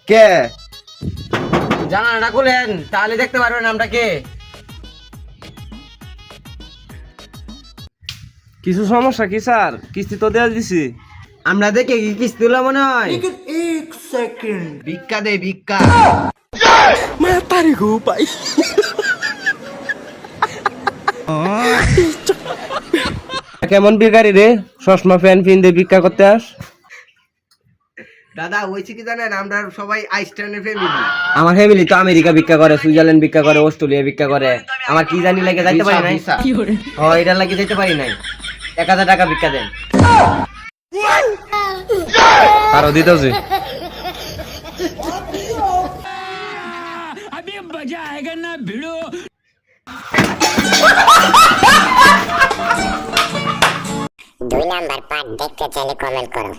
কে? জানালাটা খুলেন, তাহলে দেখতে পারবেন নামটা কে। কিছু সমস্যা কি স্যার? কিস্তি তো দেওয়া দিছি। আমরা দেখে কি কিস্তি তুলা মনে হয়? ভিক্ষা দে ভিক্ষা। কেমন ভিখারি রে, চশমা ফ্যান ফিন দিয়ে ভিক্ষা করতে আস? দাদা হয়েছে কি জানেন, আমরা সবাই আইসল্যান্ডের ফ্যামিলি। আমার ফ্যামিলি তো আমেরিকা ভিক্ষা করে, সুইজারল্যান্ড ভিক্ষা করে, অস্ট্রেলিয়া ভিক্ষা করে। আমার কি জানি লাগে যাইতে পারি নাই। এটার লাগে যাইতে পারি নাই। 1000 টাকা ভিক্ষা দেন। আরো দিতেছি। দুই নাম্বার পার্ট দেখতে চাইলে কমেন্ট করো।